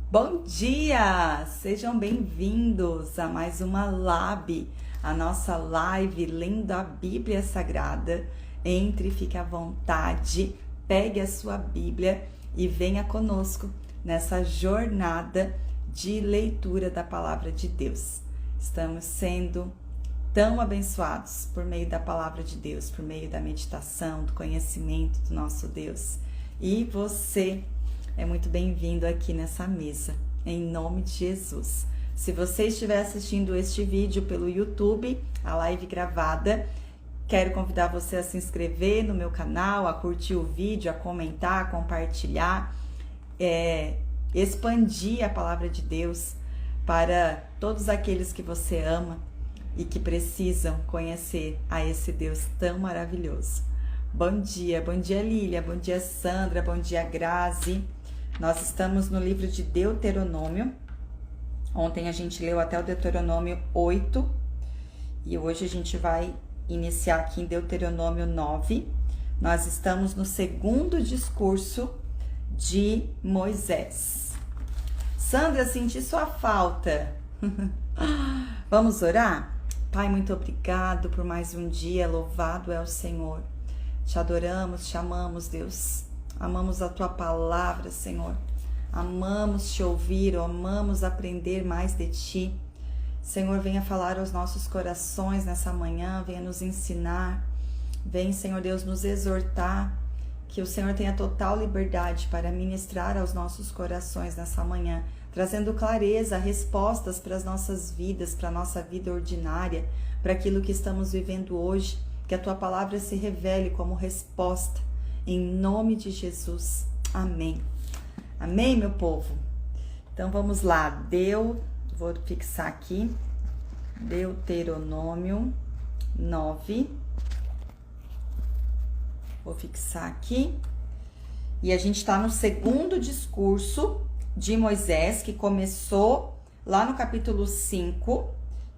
Bom dia! Sejam bem-vindos a mais uma Lab, a nossa live lendo a Bíblia Sagrada. Entre, fique à vontade, pegue a sua Bíblia e venha conosco nessa jornada de leitura da Palavra de Deus. Estamos sendo tão abençoados por meio da Palavra de Deus, por meio da meditação, do conhecimento do nosso Deus. E você é muito bem-vindo aqui nessa mesa, em nome de Jesus. Se você estiver assistindo este vídeo pelo YouTube, a live gravada, quero convidar você a se inscrever no meu canal, a curtir o vídeo, a comentar, a compartilhar, expandir a palavra de Deus para todos aqueles que você ama e que precisam conhecer a esse Deus tão maravilhoso. Bom dia Lília, bom dia Sandra, bom dia Grazi. Nós estamos no livro de Deuteronômio. Ontem a gente leu até o Deuteronômio 8 e hoje a gente vai iniciar aqui em Deuteronômio 9. Nós estamos no segundo discurso de Moisés. Sandra, senti sua falta. Vamos orar? Pai, muito obrigado por mais um dia, louvado é o Senhor. Te adoramos, te amamos, Deus. Amamos a Tua palavra, Senhor. Amamos te ouvir, amamos aprender mais de Ti. Senhor, venha falar aos nossos corações nessa manhã, venha nos ensinar. Vem, Senhor Deus, nos exortar. Que o Senhor tenha total liberdade para ministrar aos nossos corações nessa manhã, trazendo clareza, respostas para as nossas vidas, para a nossa vida ordinária, para aquilo que estamos vivendo hoje. Que a Tua palavra se revele como resposta. Em nome de Jesus. Amém. Amém, meu povo? Então, vamos lá. Vou fixar aqui. Deuteronômio 9. Vou fixar aqui. E a gente está no segundo discurso de Moisés, que começou lá no capítulo 5.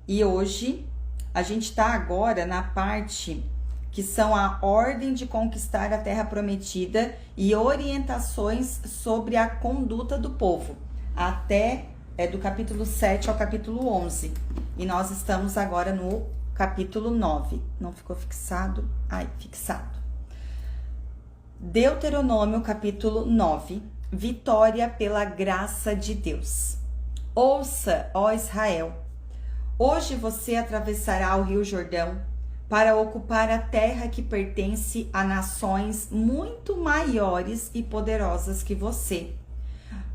E hoje a gente está agora na parte que são a ordem de conquistar a terra prometida e orientações sobre a conduta do povo, até do capítulo 7 ao capítulo 11. E nós estamos agora no capítulo 9. Não ficou fixado? Fixado. Deuteronômio, capítulo 9. Vitória pela graça de Deus. Ouça, ó Israel, hoje você atravessará o rio Jordão para ocupar a terra que pertence a nações muito maiores e poderosas que você.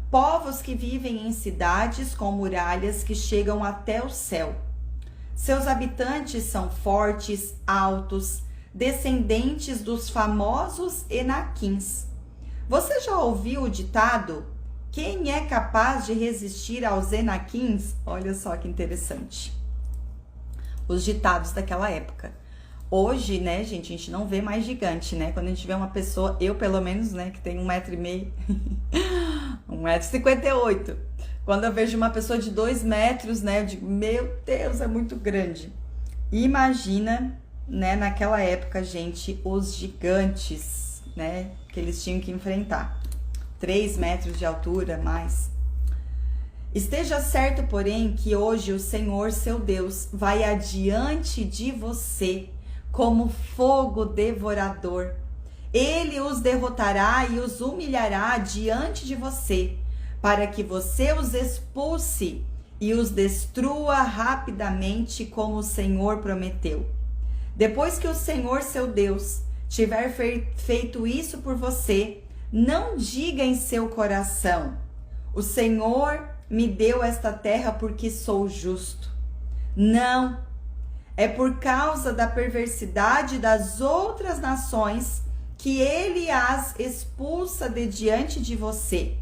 Povos que vivem em cidades com muralhas que chegam até o céu. Seus habitantes são fortes, altos, descendentes dos famosos Enaquins. Você já ouviu o ditado? Quem é capaz de resistir aos Enaquins? Olha só que interessante. Os ditados daquela época. Hoje, né, gente, a gente não vê mais gigante, né? Quando a gente vê uma pessoa, eu pelo menos, né, que tem 1,5 m, 1,58 m. Quando eu vejo uma pessoa de 2 metros, né, eu digo, meu Deus, é muito grande. Imagina, né, naquela época, gente, os gigantes, né, que eles tinham que enfrentar. 3 metros de altura, mais. Esteja certo, porém, que hoje o Senhor, seu Deus, vai adiante de você como fogo devorador. Ele os derrotará e os humilhará diante de você, para que você os expulse e os destrua rapidamente, como o Senhor prometeu. Depois que o Senhor, seu Deus, tiver feito isso por você, não diga em seu coração: o Senhor me deu esta terra porque sou justo. Não, é por causa da perversidade das outras nações que ele as expulsa de diante de você.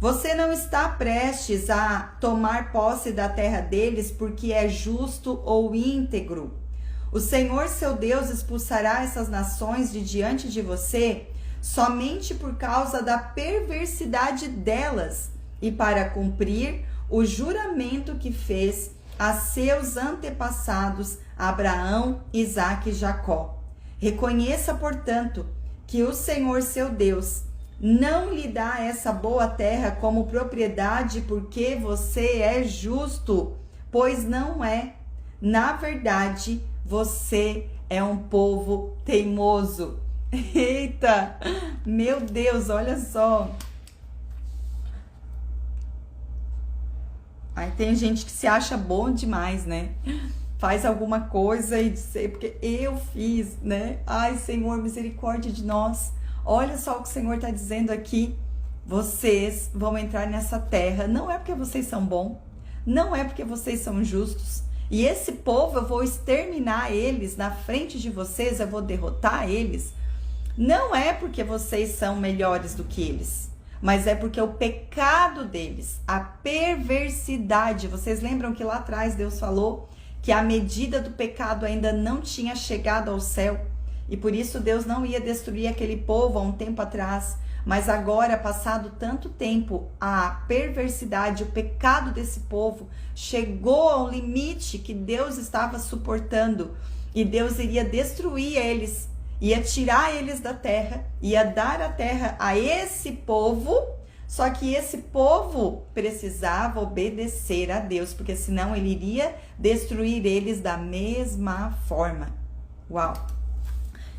Você não está prestes a tomar posse da terra deles porque é justo ou íntegro. O Senhor, seu Deus, expulsará essas nações de diante de você somente por causa da perversidade delas e para cumprir o juramento que fez a seus antepassados Abraão, Isaque e Jacó. Reconheça, portanto, que o Senhor, seu Deus, não lhe dá essa boa terra como propriedade porque você é justo, pois não é. Na verdade, você é um povo teimoso. Eita, meu Deus, olha só. Aí tem gente que se acha bom demais, né? Faz alguma coisa e diz, porque eu fiz, né? Ai, Senhor, misericórdia de nós. Olha só o que o Senhor está dizendo aqui. Vocês vão entrar nessa terra. Não é porque vocês são bons. Não é porque vocês são justos. E esse povo, eu vou exterminar eles na frente de vocês. Eu vou derrotar eles. Não é porque vocês são melhores do que eles. Mas é porque o pecado deles, a perversidade. Vocês lembram que lá atrás Deus falou que a medida do pecado ainda não tinha chegado ao céu? E por isso Deus não ia destruir aquele povo há um tempo atrás. Mas agora, passado tanto tempo, a perversidade, o pecado desse povo chegou ao limite que Deus estava suportando. E Deus iria destruir eles, ia tirar eles da terra, ia dar a terra a esse povo. Só que esse povo precisava obedecer a Deus, porque senão ele iria destruir eles da mesma forma. Uau!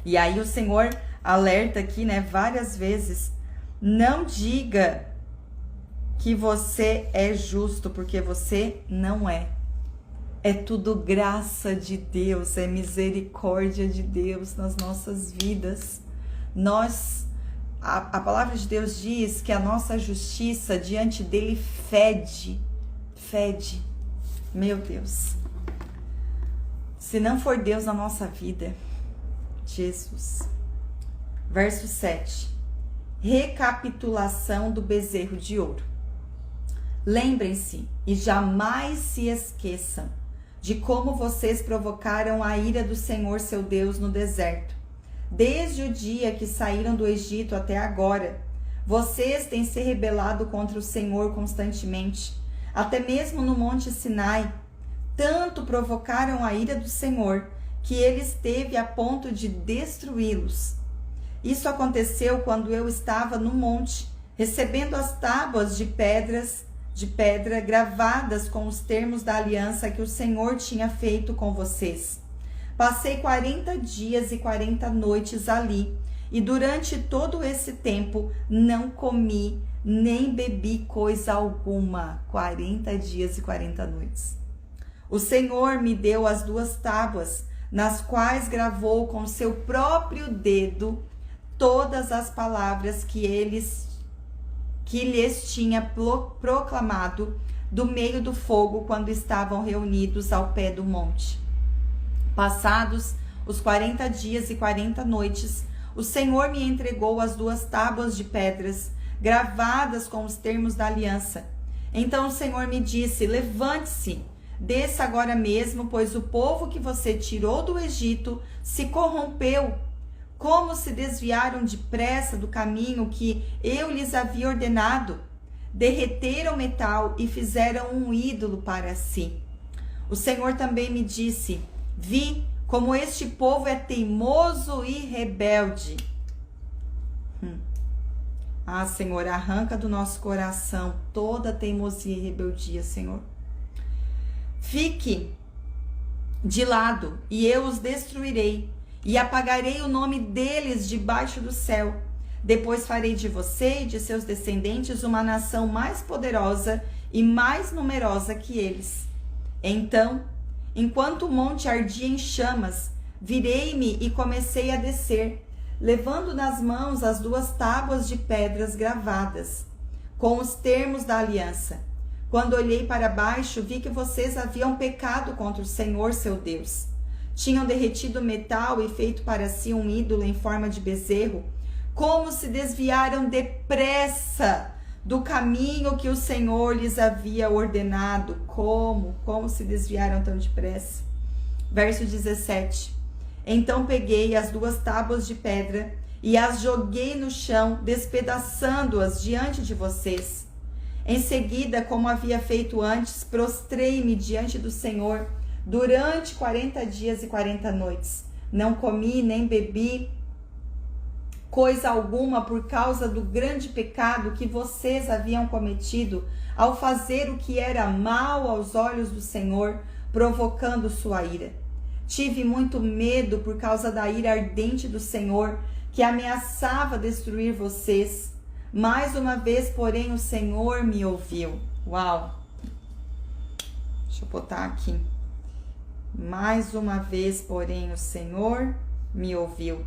E aí o Senhor alerta aqui, né, várias vezes, não diga que você é justo, porque você não é. É tudo graça de Deus, é misericórdia de Deus nas nossas vidas. A palavra de Deus diz que a nossa justiça diante dele fede. Meu Deus. Se não for Deus na nossa vida, Jesus. Verso 7. Recapitulação do bezerro de ouro. Lembrem-se e jamais se esqueçam de como vocês provocaram a ira do Senhor seu Deus no deserto. Desde o dia que saíram do Egito até agora, vocês têm se rebelado contra o Senhor constantemente, até mesmo no Monte Sinai. Tanto provocaram a ira do Senhor que ele esteve a ponto de destruí-los. Isso aconteceu quando eu estava no monte, recebendo as tábuas de pedra gravadas com os termos da aliança que o Senhor tinha feito com vocês. Passei 40 dias e 40 noites ali, e durante todo esse tempo não comi nem bebi coisa alguma. 40 dias e 40 noites. O Senhor me deu as 2 tábuas, nas quais gravou com seu próprio dedo todas as palavras que lhes tinha proclamado do meio do fogo quando estavam reunidos ao pé do monte. Passados os 40 dias e 40 noites, o Senhor me entregou as 2 tábuas de pedras, gravadas com os termos da aliança. Então o Senhor me disse: levante-se, desça agora mesmo, pois o povo que você tirou do Egito se corrompeu. Como se desviaram depressa do caminho que eu lhes havia ordenado. Derreteram metal e fizeram um ídolo para si. O Senhor também me disse: vi como este povo é teimoso e rebelde. Ah, Senhor, arranca do nosso coração toda teimosia e rebeldia, Senhor. Fique de lado e eu os destruirei, e apagarei o nome deles debaixo do céu. Depois farei de você e de seus descendentes uma nação mais poderosa e mais numerosa que eles. Então, enquanto o monte ardia em chamas, virei-me e comecei a descer, levando nas mãos as 2 tábuas de pedras gravadas, com os termos da aliança. Quando olhei para baixo, vi que vocês haviam pecado contra o Senhor seu Deus. Tinham derretido metal e feito para si um ídolo em forma de bezerro. Como se desviaram depressa do caminho que o Senhor lhes havia ordenado. Como se desviaram tão depressa. Verso 17. Então peguei as 2 tábuas de pedra e as joguei no chão, despedaçando-as diante de vocês. Em seguida, como havia feito antes, prostrei-me diante do Senhor durante 40 dias e 40 noites. Não comi nem bebi coisa alguma por causa do grande pecado que vocês haviam cometido ao fazer o que era mal aos olhos do Senhor, provocando sua ira. Tive muito medo por causa da ira ardente do Senhor, que ameaçava destruir vocês. Mais uma vez, porém, o Senhor me ouviu. Uau! Deixa eu botar aqui. Mais uma vez, porém, o Senhor me ouviu.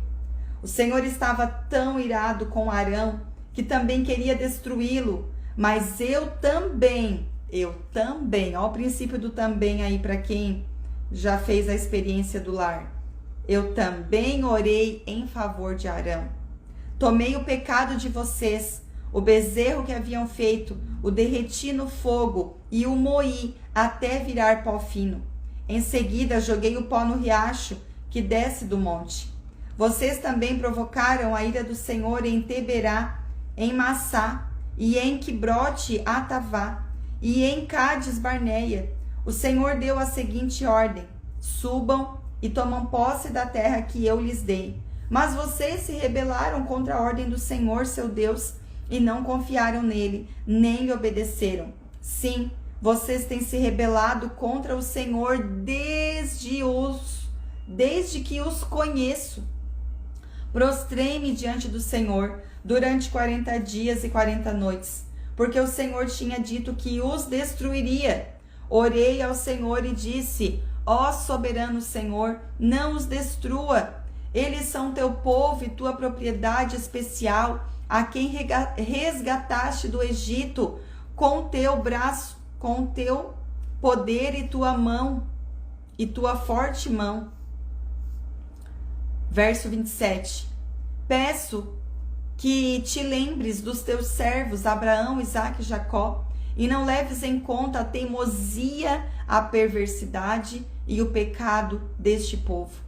O Senhor estava tão irado com Arão que também queria destruí-lo, mas eu também, ó, o princípio do também aí para quem já fez a experiência do lar. Eu também orei em favor de Arão. Tomei o pecado de vocês, o bezerro que haviam feito, o derreti no fogo e o moí até virar pó fino. Em seguida, joguei o pó no riacho que desce do monte. Vocês também provocaram a ira do Senhor em Teberá, em Massá e em Quibrote Atavá e em Cádiz Barneia. O Senhor deu a seguinte ordem: subam e tomam posse da terra que eu lhes dei. Mas vocês se rebelaram contra a ordem do Senhor, seu Deus, e não confiaram nele, nem lhe obedeceram. Sim, vocês têm se rebelado contra o Senhor desde que os conheço. Prostrei-me diante do Senhor durante 40 dias e 40 noites, porque o Senhor tinha dito que os destruiria. Orei ao Senhor e disse: ó soberano Senhor, não os destrua. Eles são teu povo e tua propriedade especial, a quem resgataste do Egito com teu braço, com teu poder e tua mão, e tua forte mão. Verso 27. Peço que te lembres dos teus servos Abraão, Isaque e Jacó, e não leves em conta a teimosia, a perversidade e o pecado deste povo.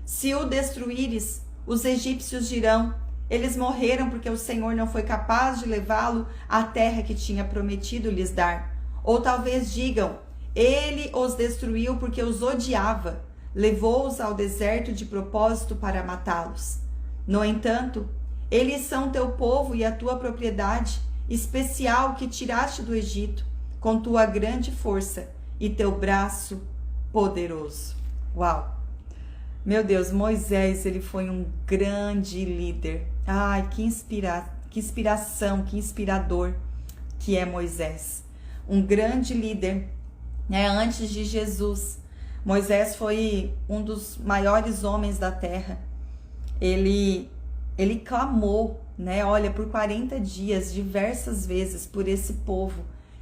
Se o destruíres, os egípcios dirão: eles morreram porque o Senhor não foi capaz de levá-lo à terra que tinha prometido lhes dar. Ou talvez digam: ele os destruiu porque os odiava, levou-os ao deserto de propósito para matá-los. No entanto, eles são teu povo e a tua propriedade especial que tiraste do Egito, com tua grande força e teu braço poderoso. Uau! Meu Deus, Moisés, ele foi um grande líder. Ai, que inspiração, que inspirador que é Moisés. Um grande líder, né? Antes de Jesus, Moisés foi um dos maiores homens da terra. Ele clamou, né? Olha, por 40 dias, diversas vezes, por esse povo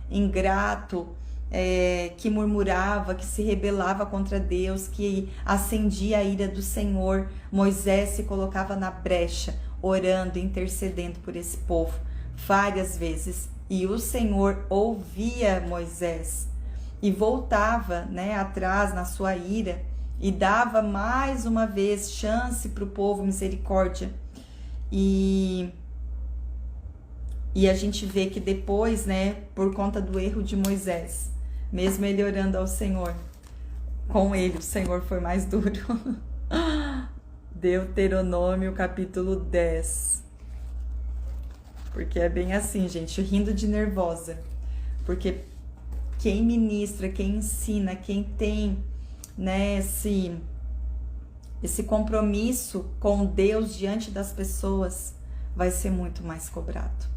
ingrato, que murmurava, que se rebelava contra Deus, que acendia a ira do Senhor. Moisés se colocava na brecha, orando, intercedendo por esse povo várias vezes, e o Senhor ouvia Moisés e voltava, né, atrás na sua ira e dava mais uma vez chance para o povo, misericórdia. E a gente vê que depois, né, por conta do erro de Moisés, mesmo ele orando ao Senhor, com ele o Senhor foi mais duro. Deuteronômio capítulo 10. Porque é bem assim, gente, rindo de nervosa. Porque quem ministra, quem ensina, quem tem, né, esse compromisso com Deus diante das pessoas, vai ser muito mais cobrado.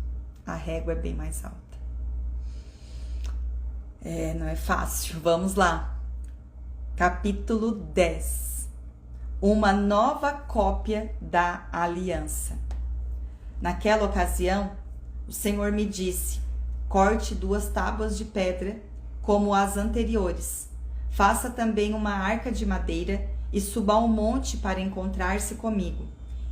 A régua é bem mais alta. Não é fácil. Vamos lá. Capítulo 10. Uma nova cópia da aliança. Naquela ocasião, o Senhor me disse: corte 2 tábuas de pedra, como as anteriores. Faça também uma arca de madeira e suba ao monte para encontrar-se comigo.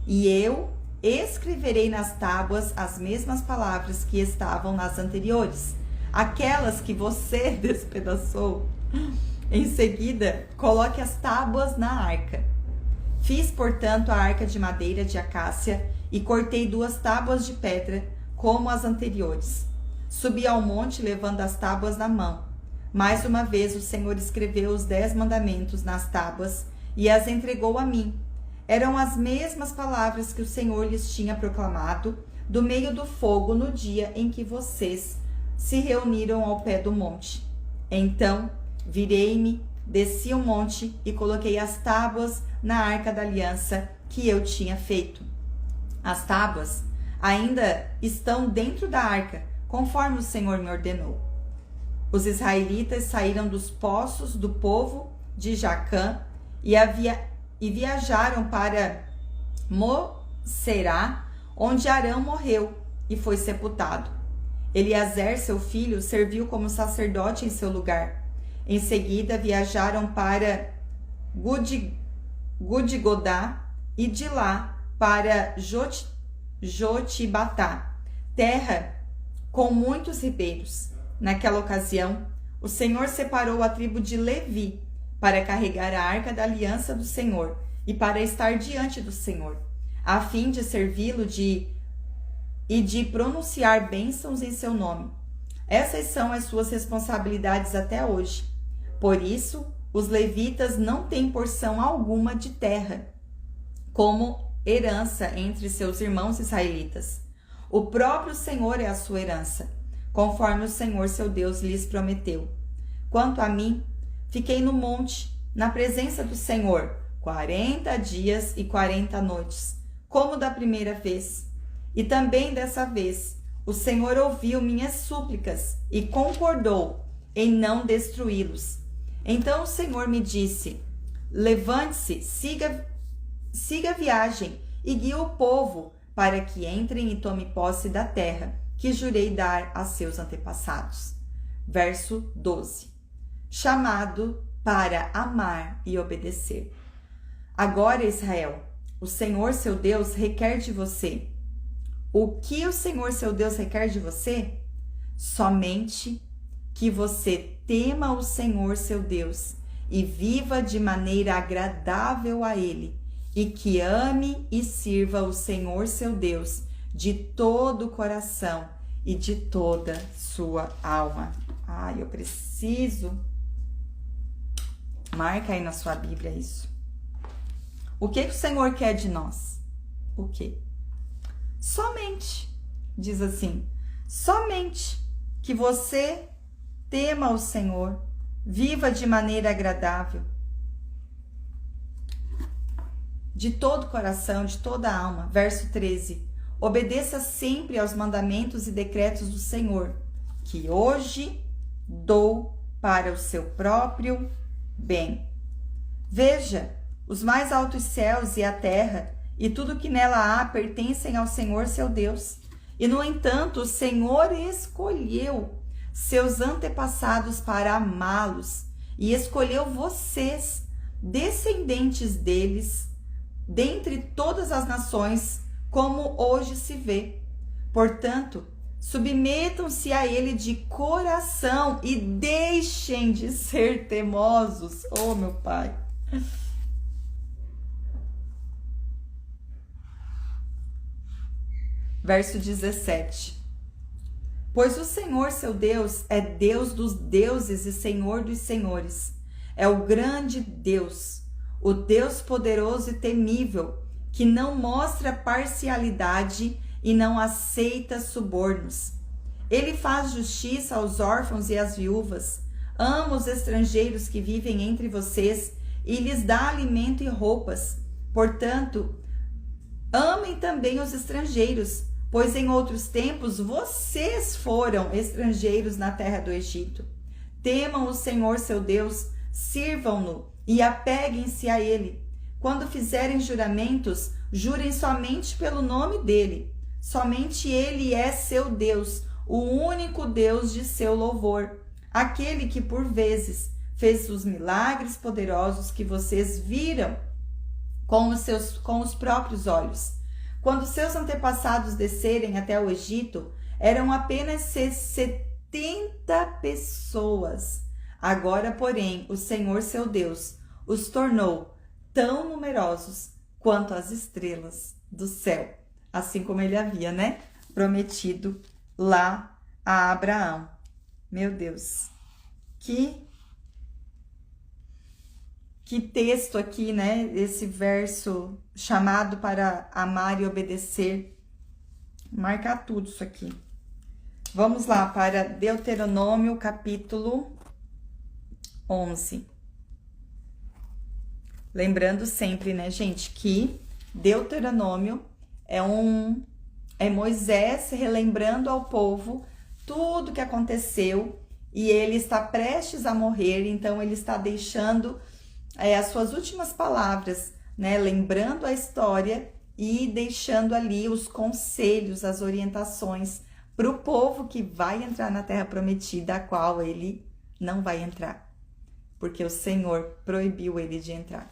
E eu escreverei nas tábuas as mesmas palavras que estavam nas anteriores, aquelas que você despedaçou. Em seguida, coloque as tábuas na arca. Fiz, portanto, a arca de madeira de acácia e cortei 2 tábuas de pedra, como as anteriores. Subi ao monte levando as tábuas na mão. Mais uma vez o Senhor escreveu os 10 mandamentos nas tábuas e as entregou a mim. Eram as mesmas palavras que o Senhor lhes tinha proclamado do meio do fogo no dia em que vocês se reuniram ao pé do monte. Então, virei-me, desci o monte e coloquei as tábuas na arca da aliança que eu tinha feito. As tábuas ainda estão dentro da arca, conforme o Senhor me ordenou. Os israelitas saíram dos poços do povo de Jacã e viajaram para Moserá, onde Arão morreu e foi sepultado. Eliezer, seu filho, serviu como sacerdote em seu lugar. Em seguida, viajaram para Gudigodá e de lá para Jotibatá, terra com muitos ribeiros. Naquela ocasião, o Senhor separou a tribo de Levi para carregar a arca da aliança do Senhor e para estar diante do Senhor, a fim de servi-lo e de pronunciar bênçãos em seu nome. Essas são as suas responsabilidades até hoje. Por isso, os levitas não têm porção alguma de terra, como herança entre seus irmãos israelitas. O próprio Senhor é a sua herança, conforme o Senhor seu Deus lhes prometeu. Quanto a mim, fiquei no monte, na presença do Senhor, 40 dias e 40 noites, como da primeira vez. E também dessa vez, o Senhor ouviu minhas súplicas e concordou em não destruí-los. Então o Senhor me disse: levante-se, siga a viagem e guie o povo para que entrem e tomem posse da terra que jurei dar a seus antepassados. Verso 12. Chamado para amar e obedecer. Agora, Israel, o Senhor seu Deus requer de você. O que o Senhor seu Deus requer de você? Somente que você tema o Senhor seu Deus e viva de maneira agradável a Ele, e que ame e sirva o Senhor seu Deus de todo o coração e de toda sua alma. Eu preciso. Marca aí na sua Bíblia isso. O que o Senhor quer de nós? O quê? Somente, diz assim, somente que você tema o Senhor, viva de maneira agradável, de todo o coração, de toda a alma. Verso 13. Obedeça sempre aos mandamentos e decretos do Senhor, que hoje dou para o seu próprio bem. Veja, os mais altos céus e a terra e tudo que nela há pertencem ao Senhor seu Deus. E, no entanto, o Senhor escolheu seus antepassados para amá-los e escolheu vocês, descendentes deles, dentre todas as nações, como hoje se vê. Portanto, submetam-se a Ele de coração e deixem de ser teimosos. Oh, meu Pai! Verso 17. Pois o Senhor seu Deus é Deus dos deuses e Senhor dos senhores. É o grande Deus, o Deus poderoso e temível, que não mostra parcialidade e não aceita subornos. Ele faz justiça aos órfãos e às viúvas, ama os estrangeiros que vivem entre vocês e lhes dá alimento e roupas. Portanto, amem também os estrangeiros, pois em outros tempos vocês foram estrangeiros na terra do Egito. Temam o Senhor seu Deus, sirvam-no e apeguem-se a Ele. Quando fizerem juramentos, jurem somente pelo nome dEle. Somente Ele é seu Deus, o único Deus de seu louvor, aquele que por vezes fez os milagres poderosos que vocês viram com os próprios olhos. Quando seus antepassados descerem até o Egito, eram apenas 70 pessoas. Agora, porém, o Senhor seu Deus os tornou tão numerosos quanto as estrelas do céu, assim como ele havia, prometido lá a Abraão. Meu Deus, que Que texto aqui, né? Esse verso chamado para amar e obedecer. Marcar tudo isso aqui. Vamos lá para Deuteronômio, capítulo 11. Lembrando sempre, né, gente, que Deuteronômio é Moisés relembrando ao povo tudo que aconteceu e ele está prestes a morrer, então ele está deixando as suas últimas palavras, né, lembrando a história e deixando ali os conselhos, as orientações para o povo que vai entrar na terra prometida, a qual ele não vai entrar, porque o Senhor proibiu ele de entrar.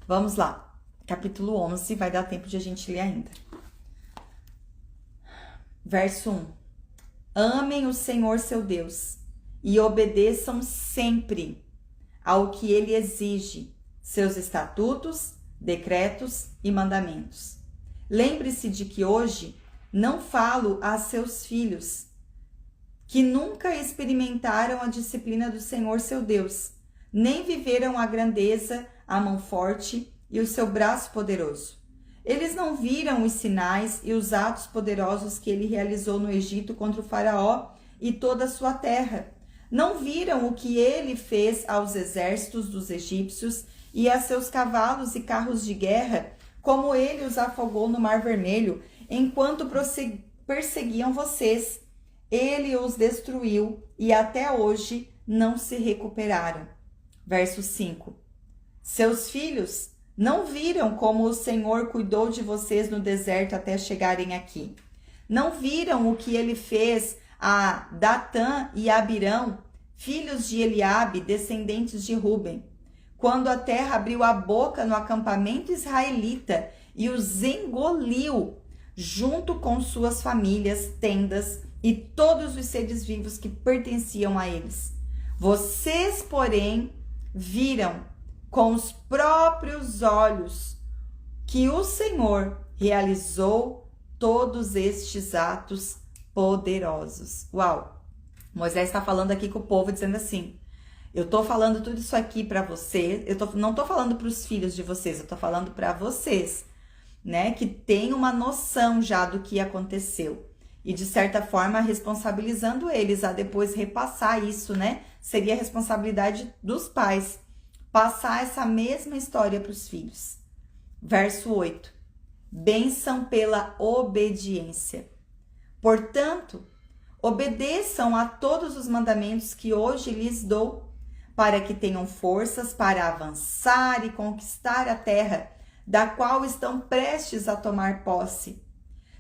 Vamos lá, capítulo 11, vai dar tempo de a gente ler ainda. Verso 1. Amem o Senhor seu Deus e obedeçam sempre ao que ele exige, seus estatutos, decretos e mandamentos. Lembre-se de que hoje não falo a seus filhos, que nunca experimentaram a disciplina do Senhor seu Deus, nem viveram a grandeza, a mão forte e o seu braço poderoso. Eles não viram os sinais e os atos poderosos que ele realizou no Egito contra o faraó e toda a sua terra. Não viram o que ele fez aos exércitos dos egípcios e a seus cavalos e carros de guerra, como ele os afogou no Mar Vermelho, enquanto perseguiam vocês. Ele os destruiu e até hoje não se recuperaram. Verso 5. Seus filhos não viram como o Senhor cuidou de vocês no deserto até chegarem aqui. Não viram o que ele fez a Datã e Abirão, filhos de Eliabe, descendentes de Ruben, quando a terra abriu a boca no acampamento israelita e os engoliu, junto com suas famílias, tendas e todos os seres vivos que pertenciam a eles. Vocês, porém, viram com os próprios olhos que o Senhor realizou todos estes atos poderosos. Uau! Moisés está falando aqui com o povo, dizendo assim: eu estou falando tudo isso aqui para vocês, não estou falando para os filhos de vocês, eu estou falando para vocês, né, que tem uma noção já do que aconteceu. E, de certa forma, responsabilizando eles a depois repassar isso, né? Seria a responsabilidade dos pais passar essa mesma história para os filhos. Verso 8. Bênção pela obediência. Portanto, obedeçam a todos os mandamentos que hoje lhes dou, para que tenham forças para avançar e conquistar a terra, da qual estão prestes a tomar posse.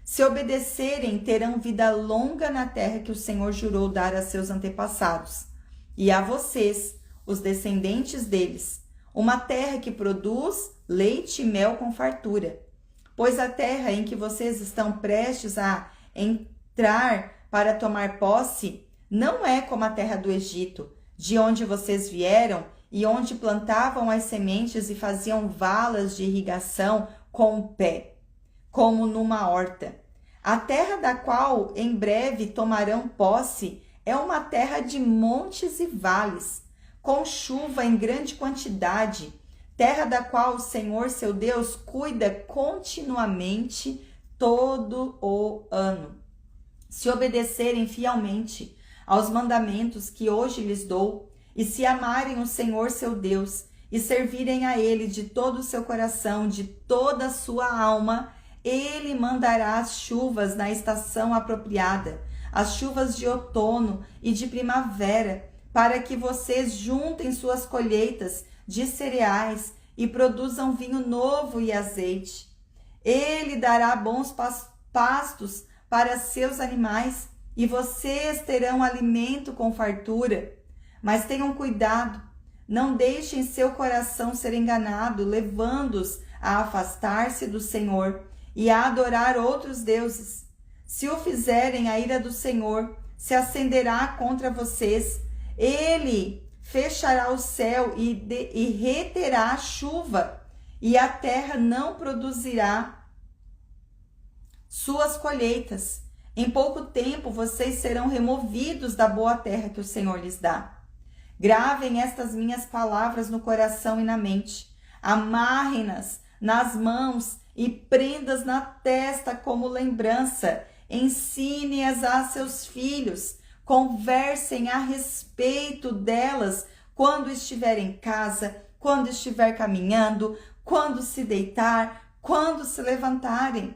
Se obedecerem, terão vida longa na terra que o Senhor jurou dar a seus antepassados, e a vocês, os descendentes deles, uma terra que produz leite e mel com fartura. Pois a terra em que vocês estão prestes a entrar para tomar posse não é como a terra do Egito, de onde vocês vieram e onde plantavam as sementes e faziam valas de irrigação com o pé, como numa horta. A terra da qual em breve tomarão posse é uma terra de montes e vales, com chuva em grande quantidade, terra da qual o Senhor seu Deus cuida continuamente todo o ano. Se obedecerem fielmente aos mandamentos que hoje lhes dou, e se amarem o Senhor seu Deus, e servirem a Ele de todo o seu coração, de toda a sua alma, Ele mandará as chuvas na estação apropriada, as chuvas de outono e de primavera, para que vocês juntem suas colheitas de cereais e produzam vinho novo e azeite. Ele dará bons pastos para seus animais, e vocês terão alimento com fartura. Mas tenham cuidado, não deixem seu coração ser enganado, levando-os a afastar-se do Senhor e a adorar outros deuses. Se o fizerem, a ira do Senhor se acenderá contra vocês. Ele fechará o céu e reterá a chuva, e a terra não produzirá suas colheitas. Em pouco tempo vocês serão removidos da boa terra que o Senhor lhes dá. Gravem estas minhas palavras no coração e na mente. Amarrem-nas nas mãos e prendas na testa como lembrança. Ensine-as a seus filhos. Conversem a respeito delas quando estiver em casa, quando estiver caminhando, quando se deitar, quando se levantarem.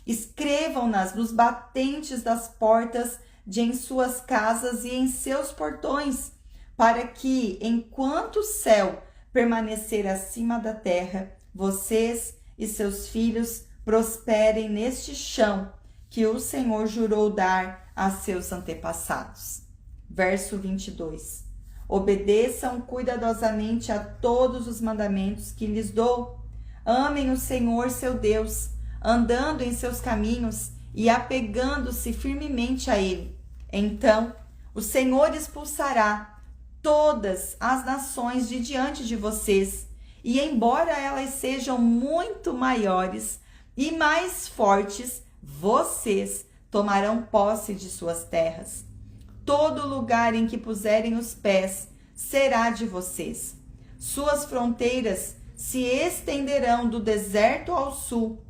Escrevam-nas nos batentes das portas de em suas casas e em seus portões, para que, enquanto o céu permanecer acima da terra, vocês e seus filhos prosperem neste chão que o Senhor jurou dar a seus antepassados. Verso 22. Obedeçam cuidadosamente a todos os mandamentos que lhes dou. Amem o Senhor seu Deus, andando em seus caminhos e apegando-se firmemente a Ele. Então, o Senhor expulsará todas as nações de diante de vocês, e embora elas sejam muito maiores e mais fortes, vocês tomarão posse de suas terras. Todo lugar em que puserem os pés será de vocês. Suas fronteiras se estenderão do deserto ao sul,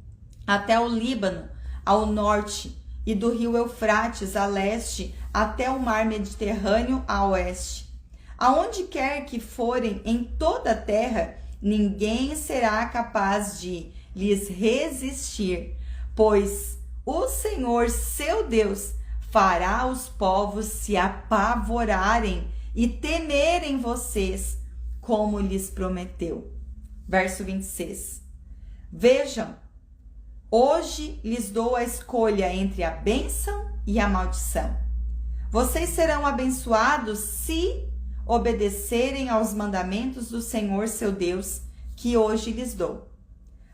até o Líbano, ao norte, e do rio Eufrates a leste, até o mar Mediterrâneo a oeste. Aonde quer que forem em toda a terra, ninguém será capaz de lhes resistir, pois o Senhor seu Deus fará os povos se apavorarem e temerem vocês, como lhes prometeu. Verso 26. Vejam, hoje lhes dou a escolha entre a bênção e a maldição. Vocês serão abençoados se obedecerem aos mandamentos do Senhor seu Deus, que hoje lhes dou.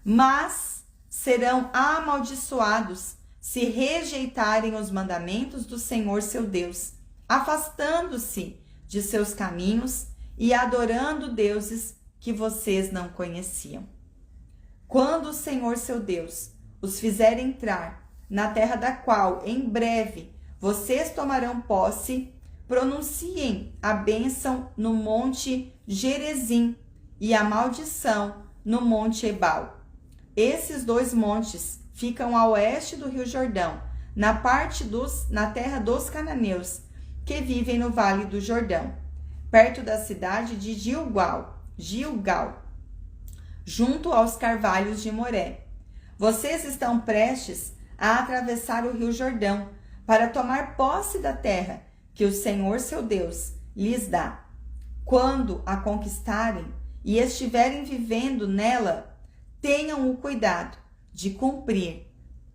Mas serão amaldiçoados se rejeitarem os mandamentos do Senhor seu Deus, afastando-se de seus caminhos e adorando deuses que vocês não conheciam. Quando o Senhor seu Deus os fizer entrar na terra da qual em breve vocês tomarão posse, pronunciem a bênção no monte Gerizim e a maldição no monte Ebal. Esses dois montes ficam a oeste do rio Jordão, na terra dos cananeus, que vivem no vale do Jordão, perto da cidade de Gilgal, junto aos carvalhos de Moré. Vocês estão prestes a atravessar o rio Jordão para tomar posse da terra que o Senhor seu Deus lhes dá. Quando a conquistarem e estiverem vivendo nela, tenham o cuidado de cumprir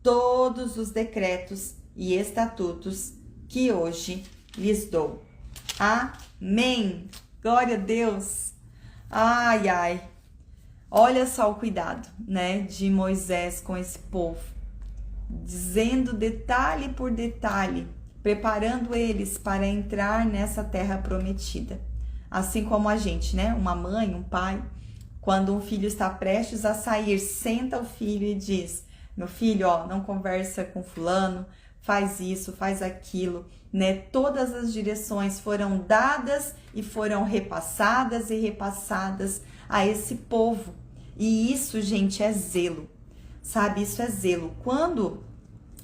todos os decretos e estatutos que hoje lhes dou. Amém. Glória a Deus. Ai, ai. Olha só o cuidado, né, de Moisés com esse povo, dizendo detalhe por detalhe, preparando eles para entrar nessa terra prometida. Assim como a gente, né, uma mãe, um pai, quando um filho está prestes a sair, senta o filho e diz: meu filho, ó, não conversa com fulano, faz isso, faz aquilo, né? Todas as direções foram dadas e foram repassadas e repassadas a esse povo. E isso, gente, é zelo, sabe? Isso é zelo. Quando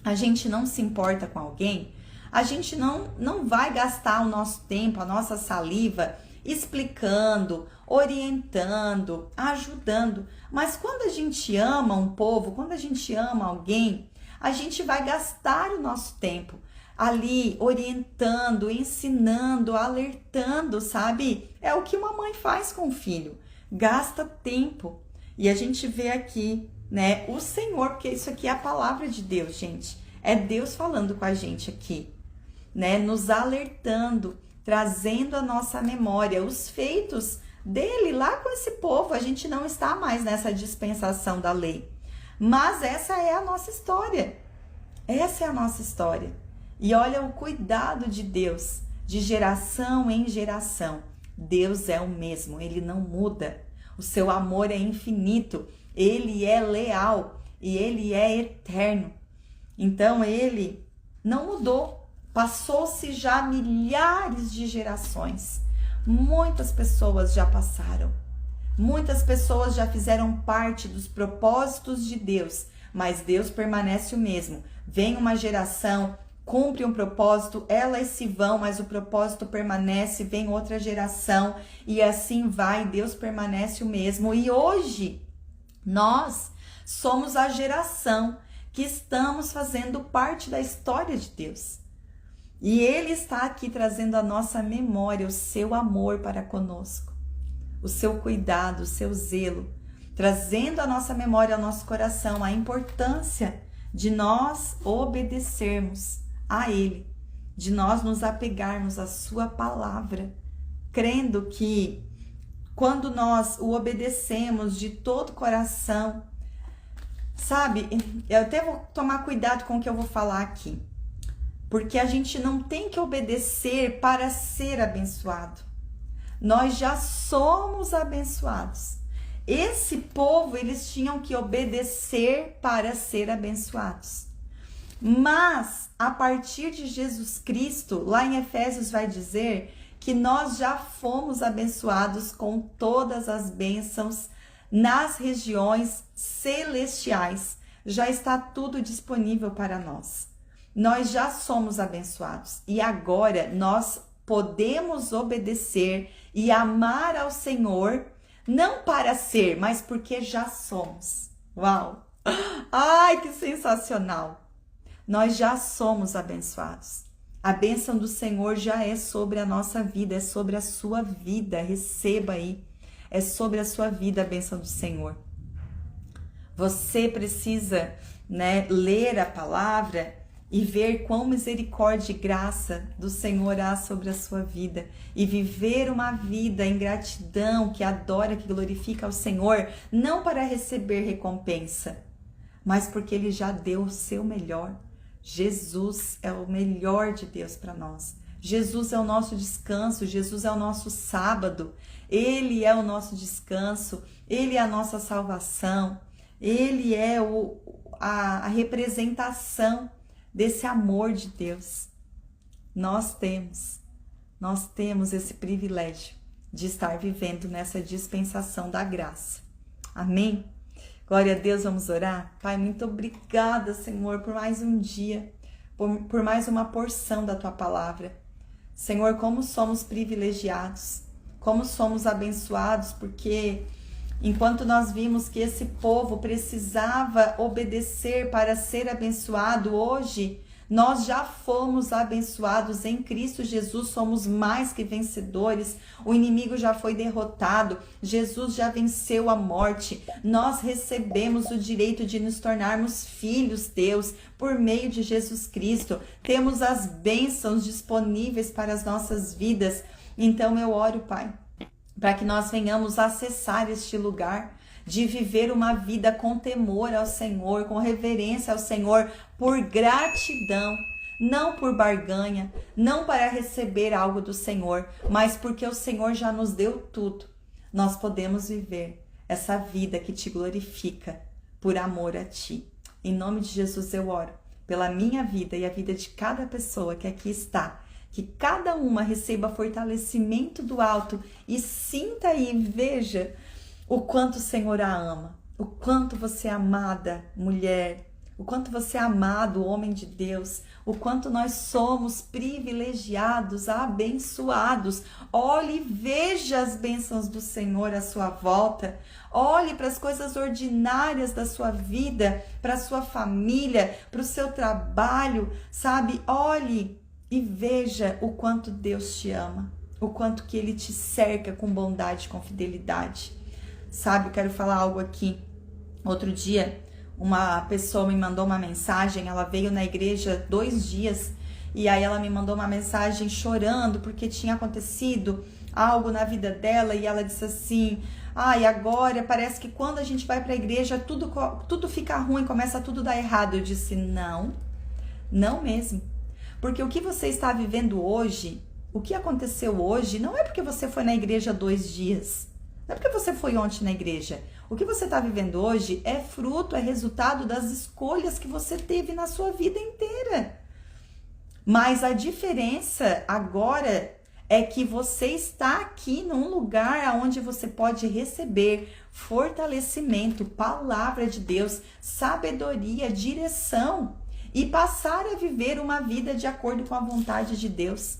a gente não se importa com alguém, a gente não vai gastar o nosso tempo, a nossa saliva explicando, orientando, ajudando. Mas quando a gente ama um povo, quando a gente ama alguém, a gente vai gastar o nosso tempo ali orientando, ensinando, alertando, sabe? É o que uma mãe faz com o filho, gasta tempo. E a gente vê aqui, né, o Senhor, porque isso aqui é a palavra de Deus, gente. É Deus falando com a gente aqui, né, nos alertando, trazendo à nossa memória os feitos dele lá com esse povo. A gente não está mais nessa dispensação da lei, mas essa é a nossa história. Essa é a nossa história. E olha o cuidado de Deus, de geração em geração. Deus é o mesmo, ele não muda. O seu amor é infinito, ele é leal e ele é eterno. Então ele não mudou. Passou-se já milhares de gerações, Muitas pessoas já passaram. Muitas pessoas já fizeram parte dos propósitos de Deus, mas Deus permanece o mesmo. Vem uma geração, cumpre um propósito, elas se vão, mas o propósito permanece, vem outra geração e assim vai, Deus permanece o mesmo. E hoje, nós somos a geração que estamos fazendo parte da história de Deus. E Ele está aqui trazendo à nossa memória o seu amor para conosco, o seu cuidado, o seu zelo, trazendo à nossa memória, ao nosso coração, a importância de nós obedecermos a Ele, de nós nos apegarmos à sua palavra, crendo que quando nós o obedecemos de todo o coração, sabe, eu até vou tomar cuidado com o que eu vou falar aqui, porque a gente não tem que obedecer para ser abençoado. Nós já somos abençoados. Esse povo, eles tinham que obedecer para ser abençoados. Mas, a partir de Jesus Cristo, lá em Efésios vai dizer que nós já fomos abençoados com todas as bênçãos nas regiões celestiais. Já está tudo disponível para nós. Nós já somos abençoados e agora nós podemos obedecer e amar ao Senhor, não para ser, mas porque já somos. Uau! Ai, que sensacional! Nós já somos abençoados. A bênção do Senhor já é sobre a nossa vida, é sobre a sua vida. Receba aí. É sobre a sua vida a bênção do Senhor. Você precisa, ler a palavra e ver quão misericórdia e graça do Senhor há sobre a sua vida e viver uma vida em gratidão, que adora, que glorifica ao Senhor, não para receber recompensa, mas porque Ele já deu o seu melhor. Jesus é o melhor de Deus para nós. Jesus é o nosso descanso, Jesus é o nosso sábado, Ele é o nosso descanso, Ele é a nossa salvação, Ele é a representação desse amor de Deus. Nós temos esse privilégio de estar vivendo nessa dispensação da graça. Amém? Glória a Deus, vamos orar? Pai, muito obrigada, Senhor, por mais um dia, por mais uma porção da Tua palavra. Senhor, como somos privilegiados, como somos abençoados, porque enquanto nós vimos que esse povo precisava obedecer para ser abençoado, hoje nós já fomos abençoados em Cristo Jesus, somos mais que vencedores, o inimigo já foi derrotado, Jesus já venceu a morte, nós recebemos o direito de nos tornarmos filhos teus por meio de Jesus Cristo, temos as bênçãos disponíveis para as nossas vidas. Então eu oro, Pai, para que nós venhamos acessar este lugar de viver uma vida com temor ao Senhor, com reverência ao Senhor, por gratidão, não por barganha, não para receber algo do Senhor, mas porque o Senhor já nos deu tudo. Nós podemos viver essa vida que te glorifica por amor a ti. Em nome de Jesus eu oro pela minha vida e a vida de cada pessoa que aqui está, que cada uma receba fortalecimento do alto e sinta e veja o quanto o Senhor a ama, o quanto você é amada, mulher, o quanto você é amado, homem de Deus, o quanto nós somos privilegiados, abençoados. Olhe e veja as bênçãos do Senhor à sua volta. Olhe para as coisas ordinárias da sua vida, para a sua família, para o seu trabalho, sabe? Olhe e veja o quanto Deus te ama, o quanto que Ele te cerca com bondade, com fidelidade. Sabe, eu quero falar algo aqui. Outro dia, uma pessoa me mandou uma mensagem, ela veio na igreja 2 dias, e aí ela me mandou uma mensagem chorando, porque tinha acontecido algo na vida dela, e ela disse assim, e agora parece que quando a gente vai para a igreja, tudo fica ruim, começa tudo a dar errado. Eu disse, não mesmo. Porque o que você está vivendo hoje, o que aconteceu hoje, não é porque você foi na igreja 2 dias. Não é porque você foi ontem na igreja. O que você está vivendo hoje é fruto, é resultado das escolhas que você teve na sua vida inteira. Mas a diferença agora é que você está aqui num lugar onde você pode receber fortalecimento, palavra de Deus, sabedoria, direção e passar a viver uma vida de acordo com a vontade de Deus,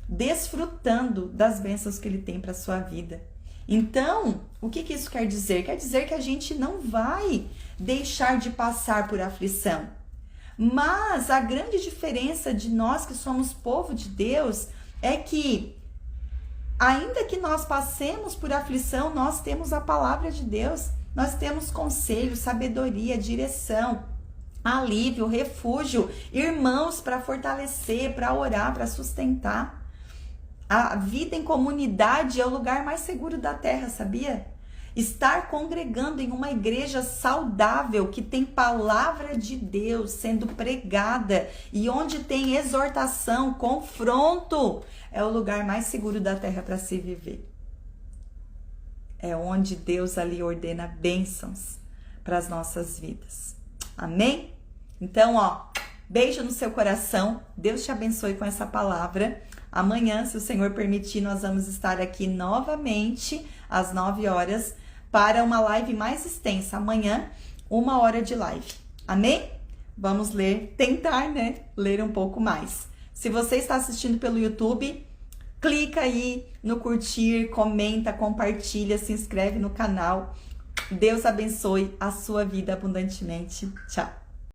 desfrutando das bênçãos que Ele tem para a sua vida. Então, o que isso quer dizer? Quer dizer que a gente não vai deixar de passar por aflição. Mas a grande diferença de nós que somos povo de Deus é que, ainda que nós passemos por aflição, nós temos a palavra de Deus, nós temos conselho, sabedoria, direção, alívio, refúgio, irmãos para fortalecer, para orar, para sustentar. A vida em comunidade é o lugar mais seguro da terra, sabia? Estar congregando em uma igreja saudável, que tem palavra de Deus sendo pregada e onde tem exortação, confronto, é o lugar mais seguro da terra para se viver. É onde Deus ali ordena bênçãos para as nossas vidas. Amém? Então, beijo no seu coração. Deus te abençoe com essa palavra. Amanhã, se o Senhor permitir, nós vamos estar aqui novamente às 9 horas para uma live mais extensa. Amanhã, 1 hora de live. Amém? Vamos tentar, ler um pouco mais. Se você está assistindo pelo YouTube, clica aí no curtir, comenta, compartilha, se inscreve no canal. Deus abençoe a sua vida abundantemente. Tchau!